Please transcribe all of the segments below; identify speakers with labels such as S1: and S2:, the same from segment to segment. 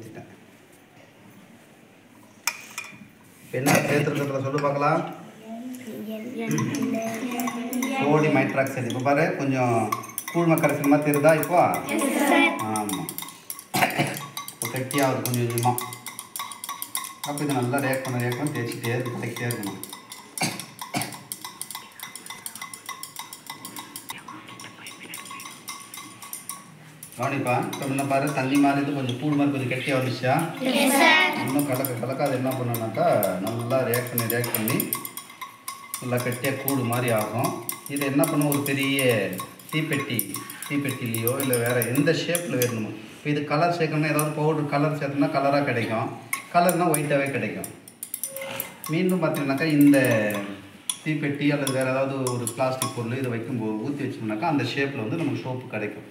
S1: ஊற்றிட்டேன். என்ன சேர்த்துருக்கிறதுல சொல்லு பார்க்கலாம். Sodium hydroxide. இப்போ பாரு கொஞ்சம் கூழ்மை கரைசல் மாதிரி தெரியுதா இப்போ? ஆமாம், இப்போ கட்டியாகுது கொஞ்சம் கொஞ்சமாக. அப்போ இதை நல்லா ரேக் பண்ண தேய்ச்சிட்டே கலக்கிட்டே இருக்கணும். கவனிப்பா, இப்போ முன்ன பாரு தண்ணி மாதிரி இது கொஞ்சம் கூழ் மாதிரி கொஞ்சம் கட்டியாக வந்துச்சா? இன்னும் கலக்க அது என்ன பண்ணணுன்னாக்கா நல்லா ரேக் பண்ணி நல்லா கட்டியாக கூடு மாதிரி ஆகும். இதை என்ன பண்ணும், ஒரு பெரிய தீப்பெட்டிலேயோ இல்லை வேறு எந்த ஷேப்பில் வேணுமோ. இப்போ இது கலர் சேர்க்கணும்னா ஏதாவது பவுடர் கலர் சேர்த்தோம்னா கலராக கிடைக்கும், கலர்னால் ஒயிட்டாகவே கிடைக்கும். மீண்டும் பார்த்தீங்கன்னாக்கா இந்த தீப்பெட்டி அல்லது வேறு ஏதாவது ஒரு பிளாஸ்டிக் பொருள் இதை வைக்கும்போது ஊற்றி வச்சோம்னாக்கா அந்த ஷேப்பில் வந்து நமக்கு சோப்பு கிடைக்கும்.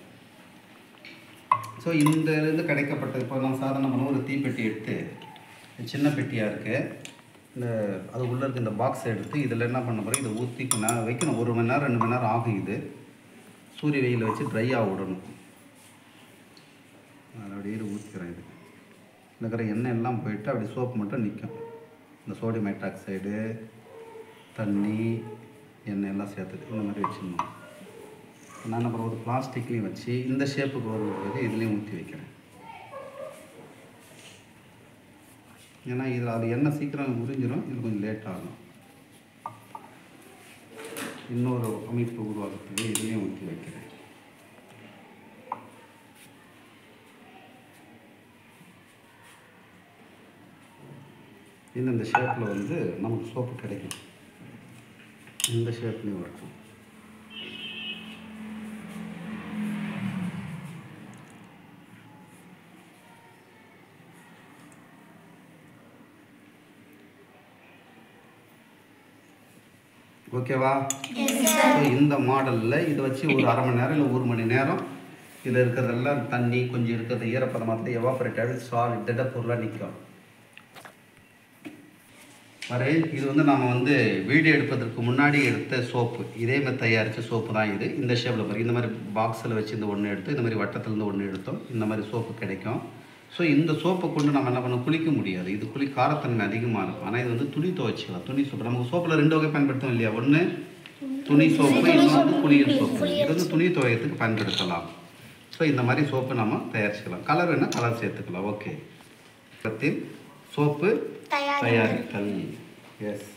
S1: ஸோ இந்த இது கிடைக்கப்பட்டது. இப்போ நம்ம சாதாரணமான ஒரு தீப்பெட்டி எடுத்து, சின்ன பெட்டியாக இருக்குது, இந்த அது உள்ளே இருக்க இந்த பாக்ஸை எடுத்து இதில் என்ன பண்ண போகிறோம், இதை ஊற்றி வைக்கணும். 1 மணி நேரம் 2 மணி நேரம் ஆகும். இது சூரிய வெயிலில் வச்சு ட்ரையாக விடணும். அதில் அப்படியே ஊற்றிக்கிறேன். இது இருக்கிற எண்ணெய் எல்லாம் போயிட்டு அப்படி சோப்பு மட்டும் நிற்கும். இந்த சோடியம் ஹைட்ராக்சைடு, தண்ணி, எண்ணெய் எல்லாம் சேர்த்துட்டு இந்த மாதிரி வச்சுக்கணும். நான் அப்புறம் ஒரு பிளாஸ்டிக்லேயும் வச்சு இந்த ஷேப்புக்கு வரும்போது இதுலேயும் ஊற்றி வைக்கிறேன். ஏன்னா இதில் அது எண்ணெய் சீக்கிரம் உறிஞ்சிடும், இது கொஞ்சம் லேட் ஆகும். இன்னொரு அமைப்பு உருவாக்குறதுக்கு இதுலேயும் ஊற்றி வைக்கிறேன். இந்த ஷேப்பில் வந்து நமக்கு சோப்பு கிடைக்கும். இந்த ஷேப்லேயும் இருக்கும். ஓகேவா? இந்த மாடலில் இதை வச்சு ஒரு 1/2 மணி நேரம் இல்லை 1 மணி நேரம் இதில் இருக்கிறதெல்லாம் தண்ணி கொஞ்சம் இருக்கிறது ஈரப்பதமாக எவாபரேட் ஆகி சாலிட் திட பொருளாக நிற்கும். வரை இது வந்து நம்ம வந்து வீடியோ எடுப்பதற்கு முன்னாடி எடுத்த சோப்பு, இதே மாதிரி தயாரித்த சோப்பு தான் இது. இந்த ஷேப்பில் பாருங்கள், இந்த மாதிரி பாக்ஸில் வச்சு இந்த ஒன்று எடுத்து இந்த மாதிரி வட்டத்துலேருந்து ஒன்று எடுத்தோம், இந்த மாதிரி சோப்பு கிடைக்கும். ஸோ இந்த சோப்பை கொண்டு நம்ம என்ன பண்ண குளிக்க முடியாது, இது காரத்தன்மை அதிகமாக இருக்கும். ஆனால் இது வந்து துணி துவைச்சிக்கலாம். துணி சோப்பு நமக்கு சோப்பில் 2 வகை பயன்படுத்தும் இல்லையா? ஒன்று துணி சோப்பு, இன்னொன்று குளியல் சோப்பு. இது வந்து துணி துவையத்துக்கு பயன்படுத்தலாம். ஸோ இந்த மாதிரி சோப்பு நம்ம தயாரிச்சுக்கலாம். கலர் வேணால் கலர் சேர்த்துக்கலாம். ஓகே, சோப்பு தயாரித்தல். எஸ்.